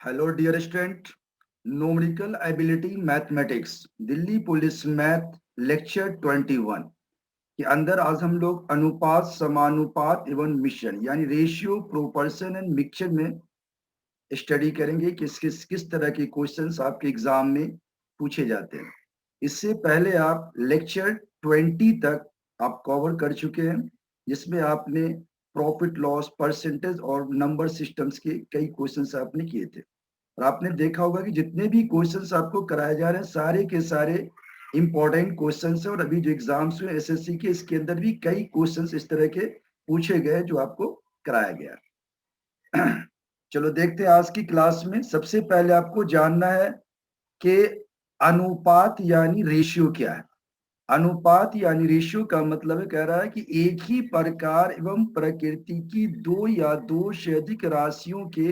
Hello dear student, numerical ability mathematics Delhi police math lecture 21 के अंदर आज हम लोग अनुपात, समानुपात एवं मिश्रण यानी रेशियो, प्रोपोर्शन एंड मिक्सचर में स्टडी करेंगे। किस तरह के क्वेश्चंस आपके एग्जाम में पूछे जाते हैं। इससे पहले आप लेक्चर 20 तक आप कवर कर चुके हैं, जिसमें आपने प्रॉफिट लॉस, परसेंटेज और नंबर सिस्टम्स के कई क्वेश्चंस आपने किए थे। और आपने देखा होगा कि जितने भी क्वेश्चंस आपको कराए जा रहे हैं सारे के सारे इंपॉर्टेंट क्वेश्चंस हैं। और अभी जो एग्जाम्स हुए एसएससी के, इसके अंदर भी कई क्वेश्चंस इस तरह के पूछे गए जो आपको कराया गया। चलो देखते हैं आज की क्लास में। सबसे पहले आपको जानना है कि अनुपात यानी रेशियो क्या है। अनुपात यानी रेशियो का मतलब है, कह रहा है कि एक ही प्रकार एवं प्रकृति की दो या दो से अधिक राशियों के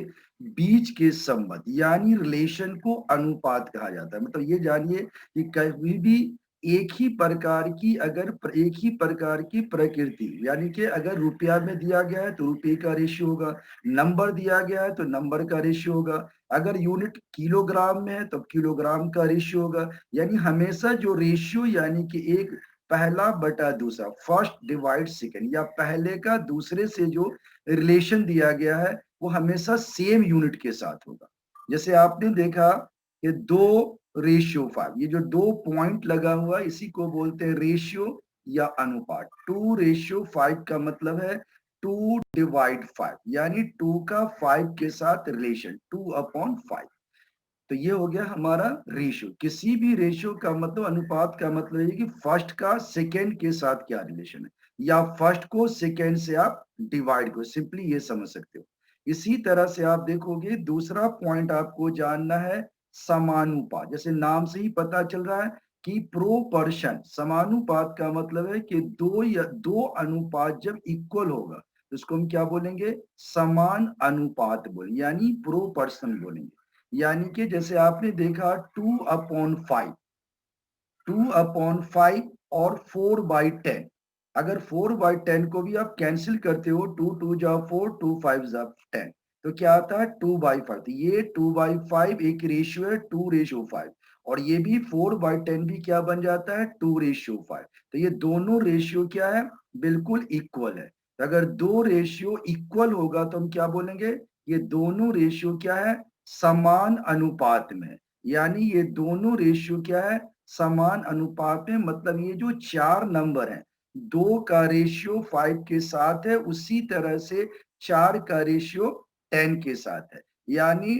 बीच के संबंध यानी रिलेशन को अनुपात कहा जाता है। मतलब ये जानिए कि कभी भी एक ही प्रकार की, एक ही प्रकार की प्रकृति, यानी कि अगर रुपया में दिया गया है तो रुपये का रेशियो होगा, नंबर दिया गया है तो नंबर का रेशियो होगा, अगर यूनिट किलोग्राम में है तो किलोग्राम का रेशियो होगा। यानी हमेशा जो रेशियो यानी कि एक पहला बटा दूसरा, फर्स्ट डिवाइड सेकेंड, या पहले का दूसरे से जो रिलेशन दिया गया है वो हमेशा सेम यूनिट के साथ होगा। जैसे आपने देखा कि 2:5, ये जो 2 पॉइंट लगा हुआ इसी को बोलते हैं रेशियो या अनुपात। 2:5 का मतलब है 2/5, यानी 2 का 5 के साथ रिलेशन, 2/5। तो ये हो गया हमारा रेशियो। किसी भी रेशियो का मतलब, अनुपात का मतलब है कि फर्स्ट का सेकेंड के साथ क्या रिलेशन है, या फर्स्ट को सेकेंड से आप डिवाइड करो, सिंपली ये समझ सकते हो। इसी तरह से आप देखोगे, दूसरा पॉइंट आपको जानना है समानुपात। जैसे नाम से ही पता चल रहा है कि प्रोपर्शन, समानुपात का मतलब है कि दो या दो अनुपात जब इक्वल होगा तो उसको हम क्या बोलेंगे, समान अनुपात बोलेंगे, यानी प्रोपर्शन बोलेंगे। यानी कि जैसे आपने देखा 2/5, 2/5 और 4/10। अगर 4/10 को भी आप कैंसिल करते हो, 2 2 जा 4, 2 5 जा 10, तो क्या आता है 2/5। तो ये 2/5 एक रेशियो है 2:5, और ये भी 4/10 भी क्या बन जाता है 2:5। तो ये दोनों रेशियो क्या है, बिल्कुल इक्वल है। तो अगर दो रेशियो इक्वल होगा तो हम क्या बोलेंगे, ये दोनों रेशियो क्या है, समान अनुपात में है। यानी ये दोनों रेशियो क्या है, समान अनुपात में। मतलब ये जो चार नंबर हैं, 2 का रेशियो 5 के साथ है, उसी तरह से 4 का रेशियो 10 के साथ है। यानी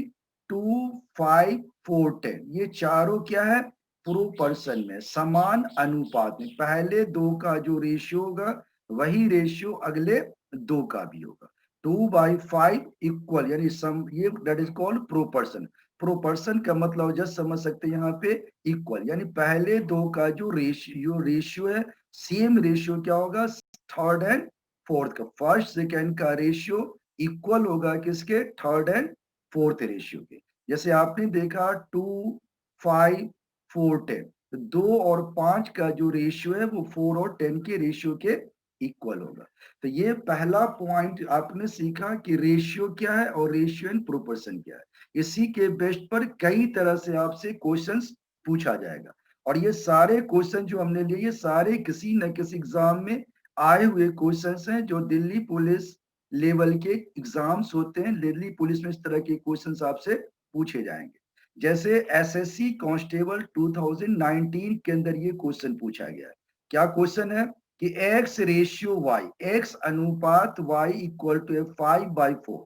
2 5 4 10, ये चारों क्या है, प्रोपर्शन में, समान अनुपात में। पहले दो का जो रेशियो होगा वही रेशियो अगले दो का भी होगा। 2/5 इक्वल, यानी सम, ये दैट इज कॉल्ड प्रोपर्शन। प्रोपर्शन का मतलब जस्ट समझ सकते हैं यहाँ पे इक्वल, यानी पहले दो का जो रेशियो है, सेम रेशियो क्या होगा, थर्ड एंड फोर्थ का, फर्स्ट सेकेंड का रेशियो इक्वल होगा किसके, थर्ड एंड फोर्थ रेशियो के। जैसे आपने देखा 2 5 4 10, तो 2 और 5 का जो रेशियो है वो 4 और 10 के रेशियो के इक्वल होगा। तो ये पहला पॉइंट आपने सीखा कि रेशियो क्या है और रेशियो एंड प्रोपोर्शन क्या है। इसी के बेस्ट पर कई तरह से आपसे क्वेश्चंस पूछा जाएगा। और ये सारे क्वेश्चन जो हमने लिए, ये सारे किसी न किसी एग्जाम में आए हुए क्वेश्चंस हैं, जो दिल्ली पुलिस लेवल के एग्जाम्स होते हैं। दिल्ली पुलिस में इस तरह के क्वेश्चंस आपसे पूछे जाएंगे। जैसे एसएससी कांस्टेबल 2019 के अंदर ये क्वेश्चन पूछा गया है। क्या क्वेश्चन है कि x रेशियो y, x अनुपात y इक्वल टू 5/4।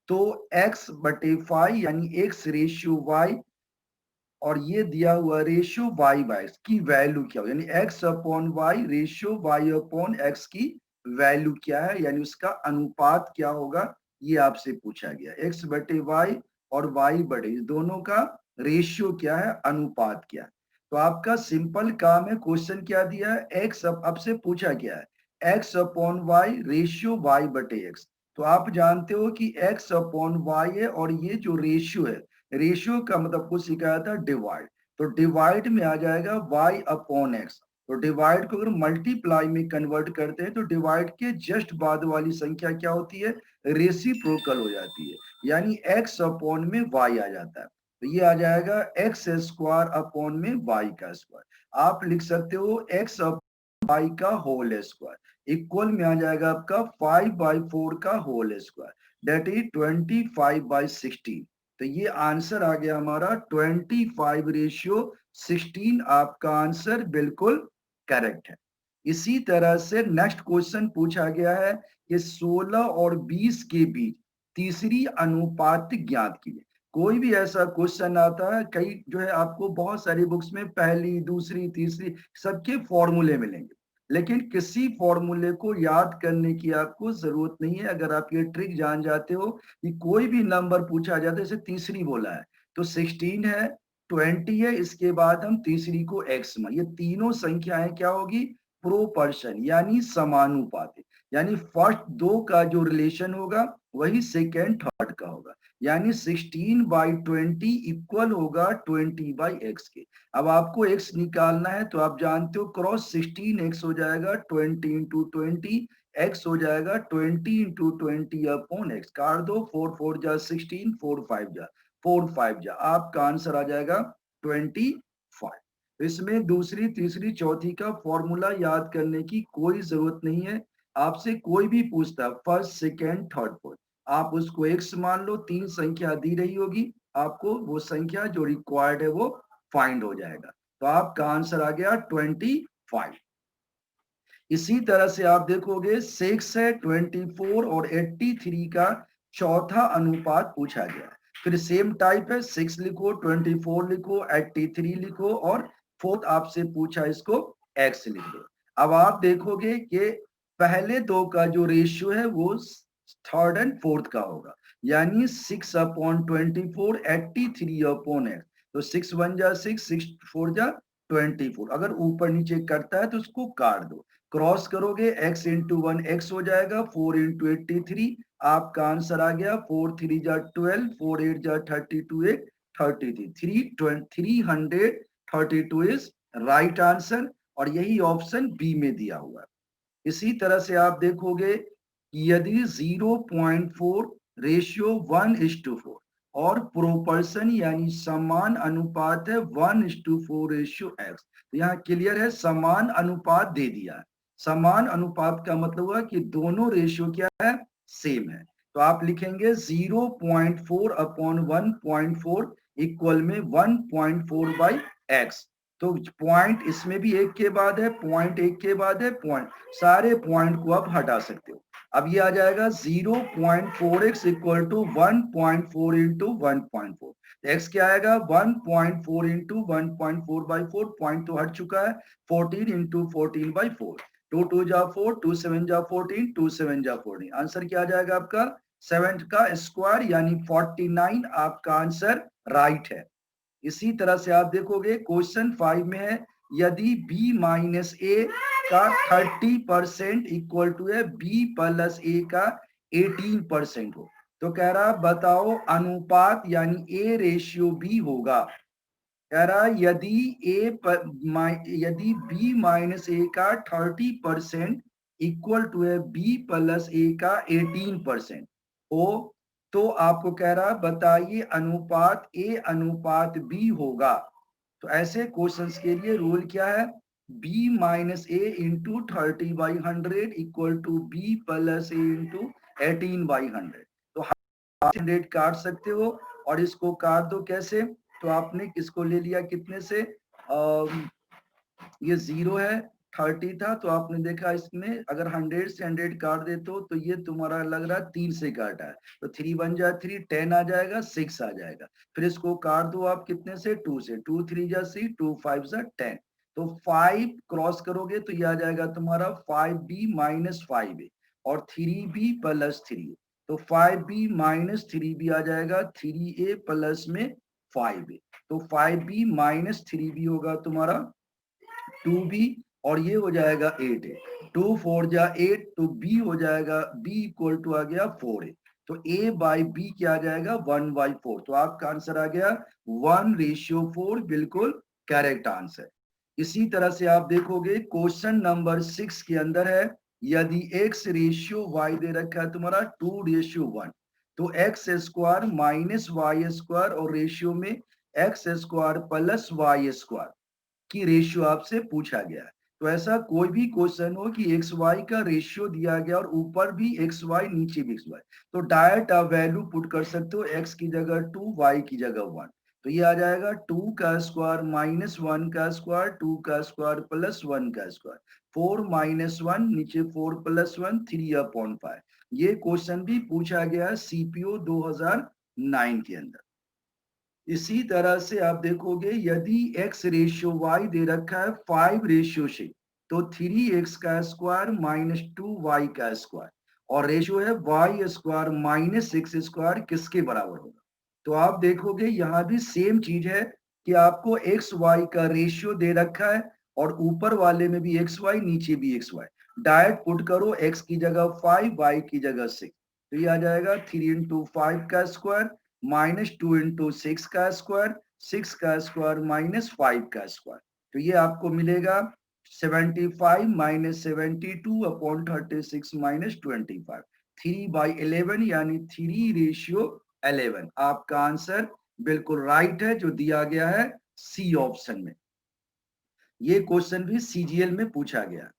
तो x/5 यानी x रेशियो y, और ये दिया हुआ रेशियो y/x की वैल्यू क्या हो, यानी x/y रेशियो y/x की वैल्यू क्या है, यानी उसका अनुपात क्या होगा, ये आपसे पूछा गया। x/y और y/, दोनों का रेशियो क्या है, अनुपात क्या है। तो आपका सिंपल काम है, क्वेश्चन क्या दिया है, x, अब से पूछा गया है x/y रेशियो y/x। तो आप जानते हो कि x/y है, और ये जो रेशियो है, रेशियो का मतलब कुछ सिखाया था डिवाइड, तो डिवाइड में आ जाएगा y/x। तो डिवाइड को अगर मल्टीप्लाई में कन्वर्ट करते हैं तो डिवाइड के जस्ट बाद वाली संख्या क्या होती है, रेसिप्रोकल हो जाती है। यानी x अपॉन में y आ जाता है, तो ये आ जाएगा x स्क्वायर अपॉन में y का स्क्वायर। आप लिख सकते हो x अपॉन y का होल स्क्वायर इक्वल में आ जाएगा आपका 5/4 का होल स्क्वायर, दैट इज 25/16। तो ये आंसर आ गया हमारा 25:16। आपका आंसर बिल्कुल करेक्ट है। इसी तरह से नेक्स्ट क्वेश्चन पूछा गया है कि 16 और 20 के बीच तीसरी अनुपात ज्ञात कीजिए। कोई भी ऐसा क्वेश्चन आता है, कई जो है आपको बहुत सारी बुक्स में पहली, दूसरी, तीसरी सबके फॉर्मूले मिलेंगे, लेकिन किसी फॉर्मूले को याद करने की आपको जरूरत नहीं है। अगर आप ये ट्रिक जान जाते हो कि कोई भी नंबर पूछा जाता है, जैसे तीसरी बोला है तो 16 है, 20 है, इसके बाद हम तीसरी को x में, ये तीनों संख्याएं क्या होगी, प्रोपर्शन यानी समानुपाती, यानी फर्स्ट दो का जो रिलेशन होगा वही सेकेंड थर्ड का होगा, यानी 16/20 इक्वल होगा 20/x के। अब आपको x निकालना है तो आप जानते हो क्रॉस 16x हो जाएगा 20 इंटू 20, x हो जाएगा 20 इंटू 20 अपॉन x, काट दो, 4 4 जा 16, 4 5 जा 4 5 जा, आपका आंसर आ जाएगा 25। इसमें दूसरी, तीसरी, चौथी का फॉर्मूला याद करने की कोई जरूरत नहीं है। आपसे कोई भी पूछता है फर्स्ट, सेकेंड, थर्ड, फोर्थ, आप उसको x मान लो, तीन संख्या दी रही होगी, आपको वो संख्या जो रिक्वायर्ड है वो फाइंड हो जाएगा। तो आपका आंसर आ गया 25। इसी तरह से आप देखोगे 6 है, 24 और 83 का चौथा अनुपात पूछा गया है। फिर सेम टाइप है, 6 लिखो, 24 लिखो, 83 लिखो और फोर्थ आपसे पूछा इसको x लिख दो। अब आप देखोगे कि पहले दो का जो रेशियो है वो थर्ड एंड फोर्थ का होगा, यानी 6/24, 83/x, तो 6 1 जा 6, 6 4 जा 24। अगर ऊपर नीचे करता है तो उसको काट दो, क्रॉस करोगे x इंटू 1 x हो जाएगा, 4 इंटू 83, आपका आंसर आ गया 4 3 जा 12, 4 8 जा 32, 8 33, 332 इज राइट आंसर, और यही ऑप्शन बी में दिया हुआ है। इसी तरह से आप देखोगे यदि 0.4 रेशियो 1:4 और प्रोपर्शन यानी समान अनुपात है 1:4 रेशियो x, तो यहाँ क्लियर है समान अनुपात दे दिया है। समान अनुपात का मतलब हुआ कि दोनों रेशियो क्या है, सेम है। तो आप लिखेंगे 0.4 अपॉन 1.4 इक्वल में 1.4/x। तो पॉइंट इसमें भी एक के बाद है, पॉइंट एक के बाद है, पॉइंट, सारे पॉइंट को आप हटा सकते हो। अब ये आ जाएगा 0.4x equal to 1.4 into 1.4, x क्या आएगा 1.4 इंटू 1.4/4, पॉइंट तो हट चुका है, 14 इंटू 14/4, 2 2 जा 4, 2 7 जा 14, 2 7 जा 14, आंसर क्या आ जाएगा आपका 7 का स्क्वायर यानी 49, आपका आंसर राइट है। इसी तरह से आप देखोगे क्वेश्चन 5 में है यदि b माइनस ए का 30% इक्वल टू है b प्लस ए का 18% हो, तो कह रहा बताओ अनुपात यानी a रेशियो b होगा। कह रहा यदि b माइनस ए का 30% इक्वल टू है b प्लस ए का 18% हो, तो आपको कह रहा बताइए अनुपात a अनुपात b होगा। तो ऐसे क्वेश्चंस के लिए रूल क्या है, b minus A into 30/100 equal to b plus A into 18/100। तो 100 काट सकते हो और इसको काट दो कैसे, तो आपने इसको ले लिया कितने से, ये 0 है, 30 था, तो आपने देखा इसमें अगर 100 से 100 काट देते हो तो ये तुम्हारा लग रहा है 3 से काटा है, तो 3 1 जा 3, 10 आ जाएगा, 6 आ जाएगा। फिर इसको काट दो आप कितने से, 2 से, 2 3 जा 6, 2 5 जा 10, तो 5 क्रॉस करोगे तो ये आ जाएगा तुम्हारा 5b माइनस 5a और 3b प्लस 3, तो 5b माइनस 3b आ जाएगा 3a प्लस में 5a, तो 5b माइनस 3b होगा तुम्हारा 2b और ये हो जाएगा 8a, 2 4 जा 8, तो b हो जाएगा b इक्वल टू आ गया 4a, तो a बाई b क्या आ जाएगा 1/4, तो आपका आंसर आ गया 1:4, बिल्कुल करेक्ट आंसर। इसी तरह से आप देखोगे क्वेश्चन नंबर 6 के अंदर है यदि x रेशियो y दे रखा है तुम्हारा 2:1, तो X square minus Y square और रेशियो में X square plus Y square की रेशियो आपसे पूछा गया है। तो ऐसा कोई भी क्वेश्चन हो कि एक्स वाई का रेशियो दिया गया और ऊपर भी एक्स वाई नीचे भी एक्स वाई, तो डायरेक्ट आप वैल्यू पुट कर सकते हो, एक्स की जगह 2, वाई की जगह 1। तो ये आ जाएगा 2 का स्क्वायर माइनस 1 का स्क्वायर, 2 का स्क्वायर प्लस 1 का स्क्वायर, 4 माइनस 1 नीचे 4 प्लस 1 3/5। ये क्वेश्चन भी पूछा गया है सीपीओ 2009 के अंदर। इसी तरह से आप देखोगे यदि x रेशियो y दे रखा है 5 रेशियो से, तो 3x का स्क्वायर माइनस 2y का स्क्वायर, और रेशियो है y स्क्वायर माइनस 6 स्क्वायर किसके बराबर होगा। तो आप देखोगे यहाँ भी सेम चीज है कि आपको x y का रेशियो दे रखा है और ऊपर वाले में भी x y नीचे भी x y, डायरेक्ट पुट करो, x की जगह 5, y की जगह 6, तो ये आ जाएगा 3 इंटू 5 का स्क्वायर माइनस 2 इंटू 6 का स्क्वायर, 6 का स्क्वायर माइनस 5 का स्क्वायर, तो ये आपको मिलेगा 75 माइनस 72 अपॉन 36 माइनस 25, 3/11 यानी 3 रेशियो 11। आपका आंसर बिल्कुल राइट है जो दिया गया है सी ऑप्शन में। ये क्वेश्चन भी सीजीएल में पूछा गया।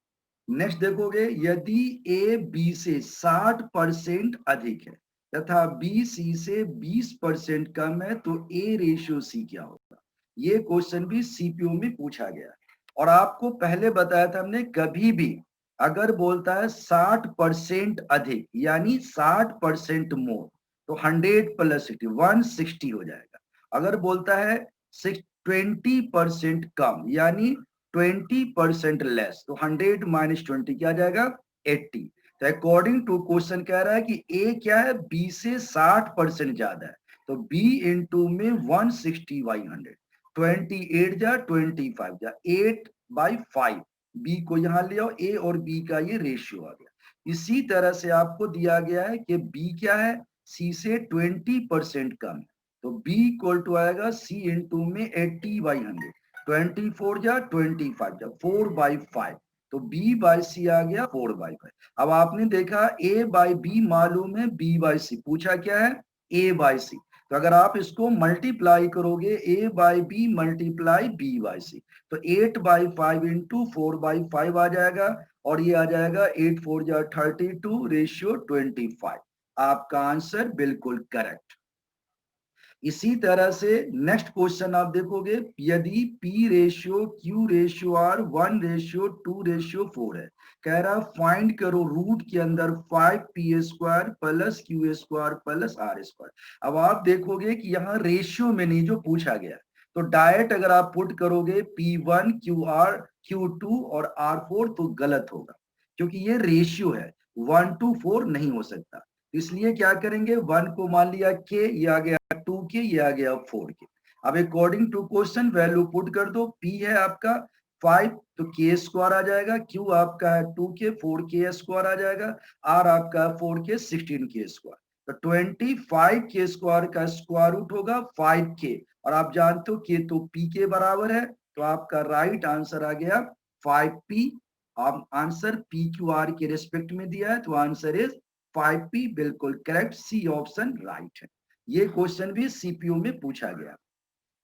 नेक्स्ट देखोगे यदि ए बी से 60% अधिक है तथा बी सी से 20% कम है तो ए रेशियो सी क्या होगा। ये क्वेश्चन भी सीपीओ में पूछा गया और आपको पहले बताया था हमने, कभी भी अगर बोलता है 60% अधिक यानी 60% मोर, तो 100 प्लस 60 160 हो जाएगा। अगर बोलता है 20% कम यानी 20% लेस, तो 100 माइनस 20 क्या आ जाएगा 80। तो अकॉर्डिंग टू क्वेश्चन कह रहा है कि ए क्या है, बी से 60% ज्यादा है, तो बी इंटू में 160/100, 28 जा 25 जा 8/5, बी को यहां ले आओ, ए और बी का ये रेशियो आ गया। इसी तरह से आपको दिया गया है कि बी क्या है, सी से 20% कम है, तो बी इक्वल टू आएगा सी इंटू में 80/100, 24 जा 25 जा 4/5, तो b बाई सी आ गया 4/5। अब आपने देखा a बाई बी मालूम है, b बाई सी पूछा क्या है, a बाई सी, तो अगर आप इसको मल्टीप्लाई करोगे a by B multiply b by C, तो 8/5 इंटू 4/5 आ जाएगा, और ये आ जाएगा 8 4 जा 32 रेशियो 25। आपका आंसर बिल्कुल करेक्ट। इसी तरह से नेक्स्ट क्वेश्चन आप देखोगे यदि P ratio Q ratio R 1:2:4 है, कह रहा फाइंड करो रूट के अंदर 5p² plus Q square plus R square. अब आप देखोगे कि यहाँ रेशियो में नहीं जो पूछा गया, तो डायरेक्ट अगर आप पुट करोगे P1 QR Q2 और R4 तो गलत होगा, क्योंकि ये रेशियो है, 1:4 नहीं हो सकता। इसलिए क्या करेंगे, 1 को मान लिया के, ये आ गया 2 के, ये आ गया 4 के। अब according to question value put कर दो, P है आपका 5 तो के स्क्वायर आ जाएगा, Q आपका है 2 के 4 के स्क्वायर आ जाएगा, R आपका 4 के 16 के स्क्वायर, तो 25 के स्क्वायर का स्क्वायर रूट होगा 5 के, और आप जानते हो के तो P के बराबर है, तो आपका राइट आंसर आ गया 5p। आप आंसर पी क्यू आर के रिस्पेक्ट में दिया है, तो आंसर इज 5p, बिल्कुल करेक्ट, सी ऑप्शन राइट है। ये क्वेश्चन भी सीपीयू में पूछा गया।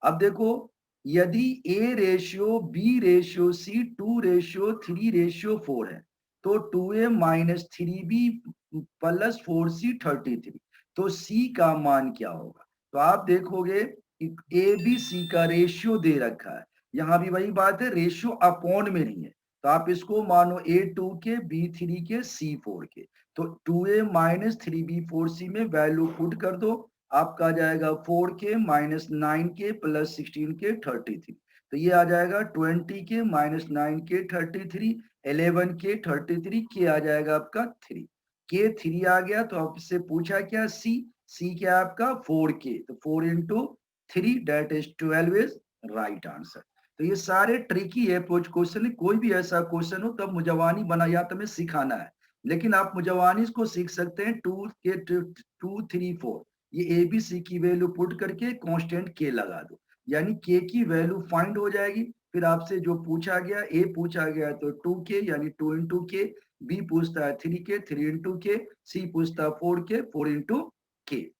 अब देखो यदि A ratio B ratio C 2:3:4 है, तो 2a minus 3b plus 4c 33, तो सी का मान क्या होगा। तो आप देखोगे ए बी सी का रेशियो दे रखा है, यहां भी वही बात है, रेशियो अपॉन में नहीं है, तो आप इसको मानो A2 के B3 के C4 के, तो 2a माइनस 3b 4c में वैल्यू पुट कर दो, आपका आ जाएगा 4 के माइनस 9 के प्लस 16 के 33, तो ये आ जाएगा 20 के माइनस 9 के 33, 11 के 33 के आ जाएगा आपका 3 के 3 आ गया। तो आपसे पूछा क्या, सी क्या है आपका 4 के, तो 4 into 3 that is 12 is right answer. तो ये सारे ट्रिकी अप्रोच क्वेश्चन है, कोई भी ऐसा क्वेश्चन हो तब मुजवानी बना या तुम्हें सिखाना है, लेकिन आप मुजवानी को सीख सकते हैं 2 के 2 3 4, ये ए बी सी की वैल्यू पुट करके कांस्टेंट के लगा दो, यानी के की वैल्यू फाइंड हो जाएगी। फिर आपसे जो पूछा गया, ए पूछा गया तो 2 के यानी 2 इंटू के, बी पूछता है 3 के 3 इंटू के, सी पूछता है 4 के 4 इंटू के।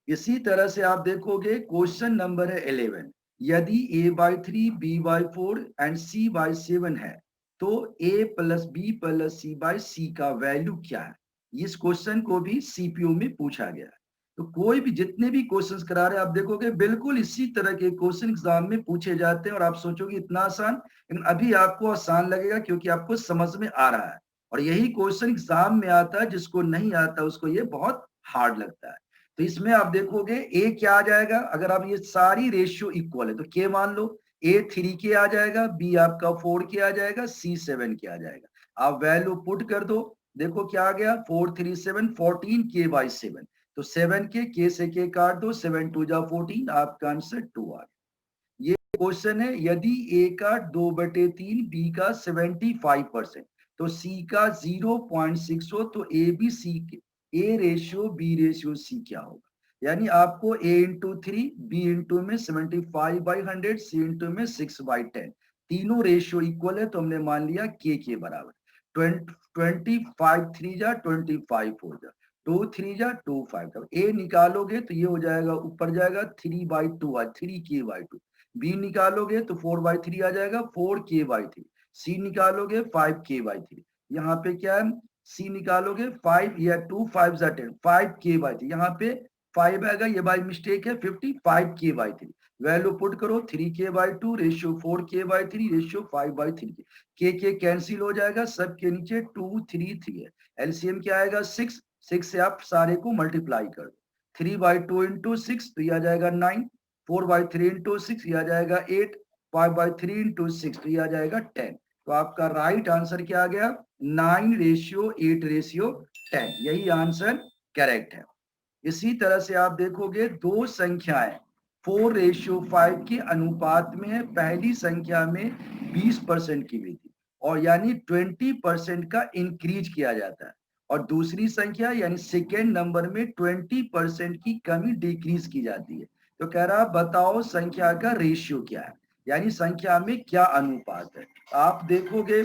इसी तरह से आप देखोगे क्वेश्चन नंबर है 11, यदि a/3 b/4 एंड c/7 है तो a+b+c/c का वैल्यू क्या है। इस क्वेश्चन को भी सीपीयू में पूछा गया है। तो कोई भी जितने भी क्वेश्चंस करा रहे हैं आप देखोगे बिल्कुल इसी तरह के क्वेश्चन एग्जाम में पूछे जाते हैं और आप सोचोगे इतना आसान, लेकिन अभी आपको आसान लगेगा क्योंकि आपको समझ में आ रहा है। और यही क्वेश्चन एग्जाम में आता है, जिसको नहीं आता उसको ये बहुत हार्ड लगता है। तो इसमें आप देखोगे ए क्या आ जाएगा, अगर आप ये सारी रेशियो इक्वल है तो के मान लो, ए 3 के आ जाएगा, बी आपका 4 के आ जाएगा, सी 7 के आ जाएगा। आप वैल्यू पुट कर दो, देखो क्या आ गया, 4 3 7 14 के बाई 7। तो 7 के से के काट दो, 7 2 जा 14, आपका आंसर 2 आ गया। ये क्वेश्चन है, यदि ए का 2/3 बी का 75% तो सी का 0.6 हो तो ए बी सी के A ratio B ratio C क्या होगा। यानी आपको a इंटू 3 बी इंटू में 75/100 सी इंटू में 6/10 तीनों रेशियो इक्वल है तो हमने मान लिया के बराबर। 25 3 जा 25 हो जा 2 3 जा 2 5 ए निकालोगे तो ये हो जाएगा, ऊपर जाएगा 3/2 3 के/2। बी निकालोगे तो 4/3 आ जाएगा 4 के/3। सी निकालोगे 5 के/3। यहाँ पे क्या है, सी निकालोगे 5 या 2 5 10 5 के/3। यहाँ पे 5 आएगा, ये बाई मिस्टेक है, 55 के/3। वैल्यू पुट करो, 3 के/2 रेशियो 4 के/3 रेशियो 5/3। के कैंसिल हो जाएगा, सब के नीचे 2 3 3 है। एलसीएम क्या आएगा 6। 6 से आप सारे को मल्टीप्लाई कर दो, 3/2 इंटू 6 तो यह आ जाएगा 9, 4/3 इंटू 6 यह आ जाएगा 8, 5/3 इंटू 6 तो यह आ जाएगा 10। तो आपका राइट आंसर क्या आ गया, 9:8:10, यही आंसर करेक्ट है। इसी तरह से आप देखोगे दो संख्याएं 4:5 के अनुपात में है। पहली संख्या में 20% की वृद्धि और यानी 20% का इंक्रीज किया जाता है, और दूसरी संख्या यानी सेकेंड नंबर में 20% की कमी डिक्रीज की जाती है। तो कह रहा बताओ संख्या का रेशियो क्या है, यानी संख्या में क्या अनुपात है। आप देखोगे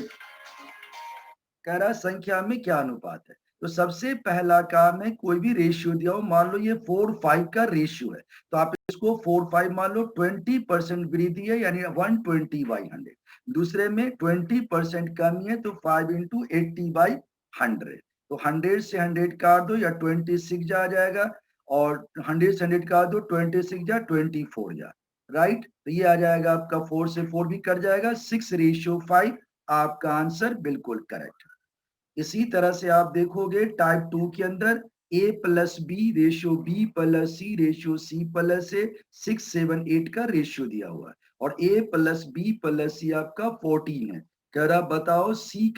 कह रहा संख्या में क्या अनुपात है। तो सबसे पहला काम है, कोई भी रेशियो दिया हो, मान लो ये 4:5 का रेशियो है तो आप इसको 4:5 मान लो, 20% वृद्धि है यानी 120/100। दूसरे में 20% कमी है तो 5 इंटू 80/100। तो 100 से 100 काट दो या 26 जा जाएगा, और 100 से 100 काट दो 26 जा 24 जा, राइट। तो ये आ जाएगा आपका 4 से 4 भी कट जाएगा, 6:5 आपका आंसर बिल्कुल करेक्ट है। इसी तरह से आप देखोगे टाइप 2 के अंदर a+b ratio b+c ratio c+a 6 7 8 का रेशियो दिया हुआ है, और a+b+c आपका 14 है। कह रहा बताओ c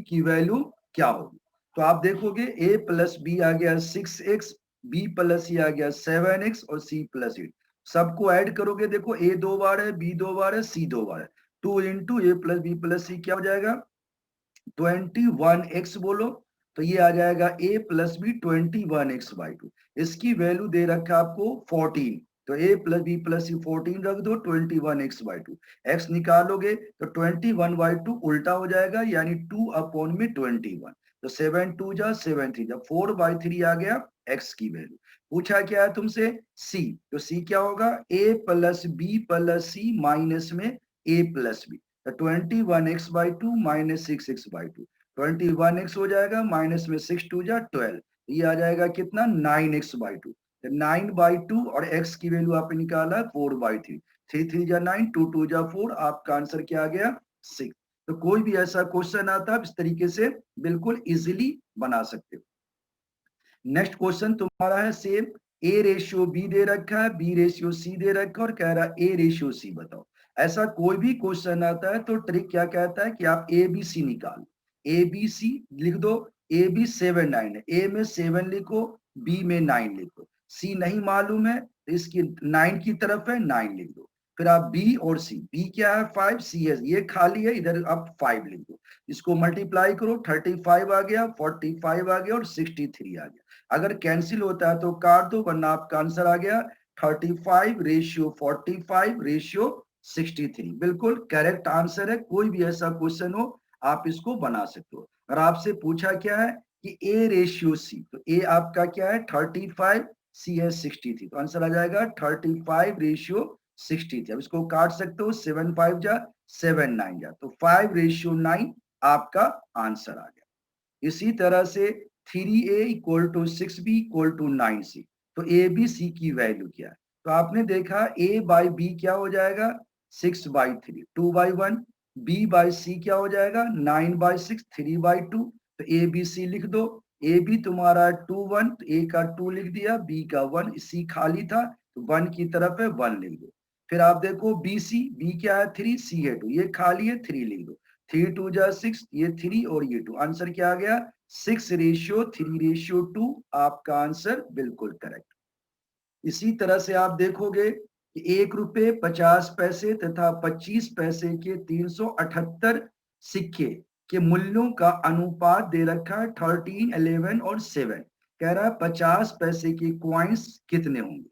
की वैल्यू क्या होगी। तो आप देखोगे a+b आ गया 6x, b+c आ गया 7x और c+8। सबको ऐड करोगे, देखो a 2 बार है, b 2 बार है, c 2 बार है, 2 इंटू a+b+c क्या हो जाएगा 21x बोलो। तो ये आ जाएगा a+b 21x/2। इसकी वैल्यू दे रखा आपको 14, तो a+b+c 14 रख दो 21x/2। x निकालोगे तो 21/2 उल्टा हो जाएगा यानी 2/21। तो 7 2 जा 7 3 जा 4/3 आ गया x की वैल्यू। पूछा क्या है तुमसे c, तो c क्या होगा a+b+c माइनस में a+b, तो 21x/2 माइनस 6x/2, 21x हो जाएगा, माइनस में 6 2 जा 12, ये आ जाएगा कितना 9x/2। 9/2 और x की वैल्यू आपने निकाला 4/3, 3 3 जा 9, 2 2 जा 4, आपका आंसर क्या आ गया 6। तो कोई भी ऐसा क्वेश्चन आता है इस तरीके से बिल्कुल इजीली बना सकते हो। नेक्स्ट क्वेश्चन तुम्हारा है सेम, ए रेशियो बी दे रखा है, बी रेशियो सी दे रखा है और कह रहा है ए रेशियो सी बताओ। ऐसा कोई भी क्वेश्चन आता है तो ट्रिक क्या कहता है कि आप ए बी सी निकालो, ए बी सी लिख दो। ए बी 7 9 है, ए में 7 लिखो, बी में 9 लिखो, सी नहीं मालूम है तो इसकी 9 की तरफ है 9 लिख दो। फिर आप बी और सी, बी क्या है 5, सी है ये खाली है, इधर आप 5 लिख दो। इसको मल्टीप्लाई करो 35 आ गया, 45 आ गया और 63 आ गया। अगर कैंसिल होता है तो काट दो, वरना आपका आंसर आ गया 35:45:63। बिल्कुल करेक्ट आंसर है। कोई भी ऐसा क्वेश्चन हो आप इसको बना सकते हो। और आपसे पूछा क्या है कि A रेशियो C, तो A आपका क्या है 35, C है 63, तो आंसर आ जाएगा 35 रेशियो 63। अब इसको काट सकते हो, 7 5 जा 7 9 जा, तो 5 रेशियो 9 आपका आंसर आ गया। इसी तरह से 3A equal to 6B equal to 9C, तो ए बी सी की वैल्यू क्या है? तो आपने देखा A बाई बी क्या हो जाएगा 6/3, 2/1, B बाई सी क्या हो जाएगा 9/6, 3/2, तो ए बी सी लिख दो। ए बी तुम्हारा 2 1, तो ए का 2 लिख दिया, बी का 1, सी खाली था तो 1 की तरफ है 1 लिख दो। फिर आप देखो बी सी, बी क्या है 3, सी है 2, ये खाली है 3 लिख दो। 3 2 जा 6, ये 3 और ये 2, आंसर क्या आ गया 6 रेशियो 3 रेशियो 2, आपका आंसर बिल्कुल करेक्ट। इसी तरह से आप देखोगे कि 1 रुपए 50 पैसे तथा 25 पैसे के 378 सिक्के के मूल्यों का अनुपात दे रखा है 13, 11 और 7। कह रहा है 50 पैसे के क्वाइंस कितने होंगे?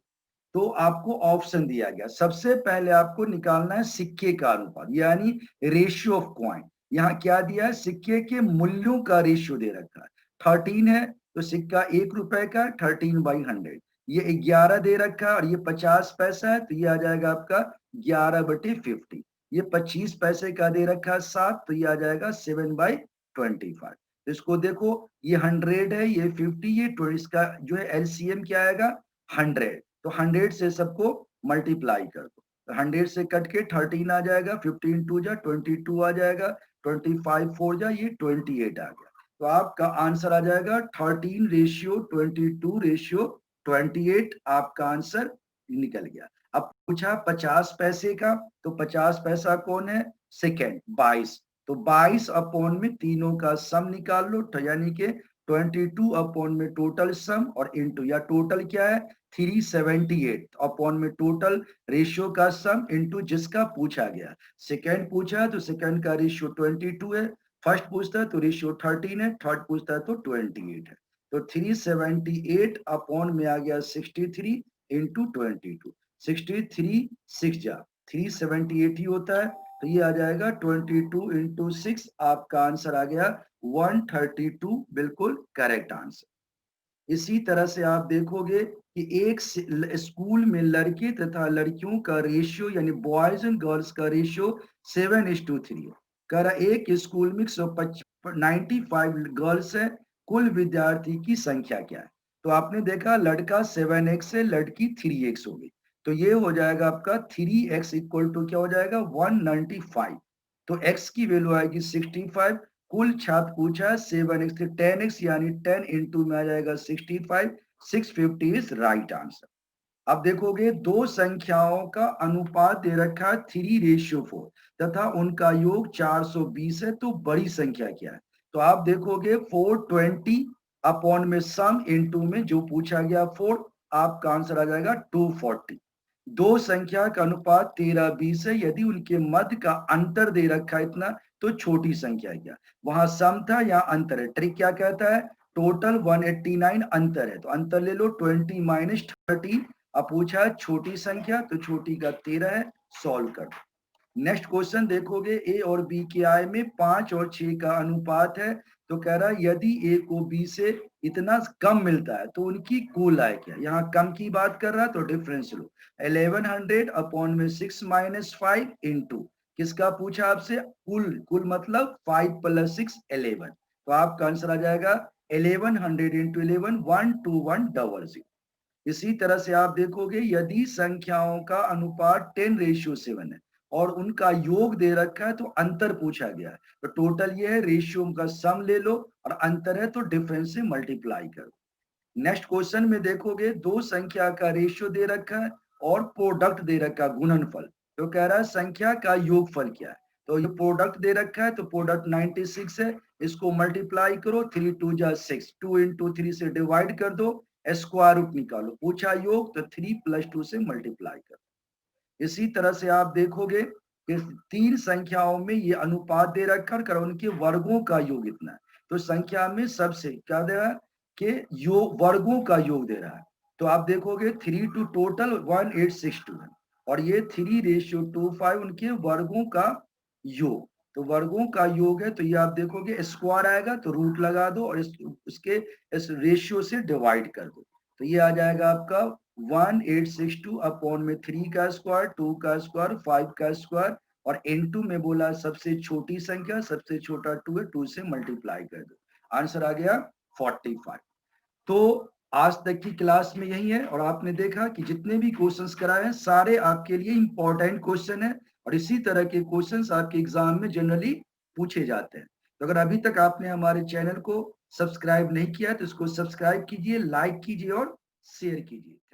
तो आपको ऑप्शन दिया गया, सबसे पहले आपको निकालना है सिक्के का अनुपात यानी रेशियो ऑफ क्वाइन। यहाँ क्या दिया है, सिक्के के मूल्यों का रेशियो दे रखा है। 13 है तो सिक्का 1 रुपए का 13/100, ये 11 दे रखा है और ये 50 पैसा है तो ये आ जाएगा आपका 11/50। ये 25 पैसे का दे रखा है 7, तो ये आ जाएगा 7/25। तो इसको देखो, ये 100 है, ये 50, ये 20, इसका जो है एलसीएम क्या आएगा 100, तो 100 से सबको मल्टीप्लाई कर दो, तो 100 से कट के 13 आ जाएगा, 15 2 जा 22 आ जाएगा, 25 4 जा ये 28 आ गया। तो आपका आंसर आ जाएगा 13 रेशियो 22 रेशियो 28, आपका आंसर निकल गया। अब पूछा 50 पैसे का, तो 50 पैसा कौन है सेकेंड 22, तो 22 अपॉन में तीनों का सम निकाल लो, तो यानी कि 22 अपॉन में टोटल सम और इनटू, या टोटल क्या है 378 अपॉन में टोटल रेशियो का सम इनटू जिसका पूछा गया। सेकंड पूछा है तो सेकंड का रेशियो 22 है, फर्स्ट पूछता है तो रेशियो 13 है, थर्ड पूछता है तो 28 है। तो 378 अपॉन में आ गया 63 इंटू 22, 63 6 जा 378 ही होता है, तो ये आ जाएगा 22 इंटू 6, आपका आंसर आ गया 132, बिल्कुल करेक्ट आंसर। इसी तरह से आप देखोगे कि एक स्कूल में लड़के तथा लड़कियों का रेशियो यानी बॉयज एंड गर्ल्स का रेशियो 7:3 है। कह रहा एक स्कूल में 195 गर्ल्स है, कुल विद्यार्थी की संख्या क्या है? तो आपने देखा लड़का 7x है, लड़की 3x हो गई, तो ये हो जाएगा आपका 3x इक्वल टू क्या हो जाएगा 195, तो x की वैल्यू आएगी 65। कुल छात्र पूछा 7x से 10x यानी 10 इंटू में आ जाएगा 65, 650 इज राइट आंसर। अब देखोगे दो संख्याओं का अनुपात दे रखा है 3:4 तथा उनका योग 420 है, तो बड़ी संख्या क्या है? तो आप देखोगे 420 अपॉन में सम इंटू में जो पूछा गया 4, आपका आंसर आ जाएगा 240। दो संख्या का अनुपात 13-20 है, यदि उनके मध्य का अंतर दे रखा है इतना, तो छोटी संख्या क्या? वहां सम था, यहाँ अंतर है। ट्रिक क्या कहता है, टोटल 189 अंतर है, तो अंतर ले लो 20 माइनस 30। अब पूछा है छोटी संख्या, तो छोटी का 13 है, सॉल्व कर दो। नेक्स्ट क्वेश्चन देखोगे ए और बी के आय में 5 और 6 का अनुपात है, तो कह रहा है यदि ए को बी से इतना कम मिलता है तो उनकी कुल आय क्या? यहाँ कम की बात कर रहा है तो डिफरेंस लो, 1100 अपॉन में 6 माइनस 5 इंटू किसका पूछा आपसे, कुल, कुल मतलब 5 प्लस 6 11, तो आपका आंसर आ जाएगा 1100 इंटू 11 12100। इसी तरह से आप देखोगे यदि संख्याओं का अनुपात 10:7 है और उनका योग दे रखा है तो अंतर पूछा गया है, तो टोटल ये है, रेशियो का सम ले लो और अंतर है तो डिफरेंस से मल्टीप्लाई करो। नेक्स्ट क्वेश्चन में देखोगे दो संख्या का रेशियो दे रखा है और प्रोडक्ट दे रखा है गुणनफल, तो कह रहा है संख्या का योगफल क्या है? तो ये प्रोडक्ट दे रखा है तो प्रोडक्ट 96 है, इसको मल्टीप्लाई करो, 3 2 जा 6, 2 इंटू 3 से डिवाइड कर दो, स्क्वायर रूट निकालो, पूछा योग तो 3 प्लस 2 से मल्टीप्लाई करो। इसी तरह से आप देखोगे कि तीन संख्याओं में ये अनुपात दे रखा है, उनके वर्गों का योग इतना है, तो संख्या में सबसे क्या दे रहा है कि योग वर्गों का योग दे रहा है, तो आप देखोगे 3 टू टोटल 1862 है और ये 3:25 उनके वर्गों का योग, तो वर्गों का योग है, तो ये आप देखोगे स्क्वायर आएगा तो रूट लगा दो और इसके इस रेशियो से डिवाइड कर दो, तो ये आ जाएगा आपका 1862 अपॉन में 3 का स्क्वायर, 2 का स्क्वायर, 5 का स्क्वायर और इनटू में बोला सबसे छोटी संख्या, सबसे छोटा 2 है, 2 से मल्टीप्लाई कर दो, आंसर आ गया 45। तो आज तक की क्लास में यही है और आपने देखा कि जितने भी क्वेश्चंस कराए हैं सारे आपके लिए इंपॉर्टेंट क्वेश्चन है और इसी तरह के क्वेश्चंस आपके एग्जाम में जनरली पूछे जाते हैं। तो अगर अभी तक आपने हमारे चैनल को सब्सक्राइब नहीं किया तो इसको सब्सक्राइब कीजिए, लाइक कीजिए और शेयर कीजिए।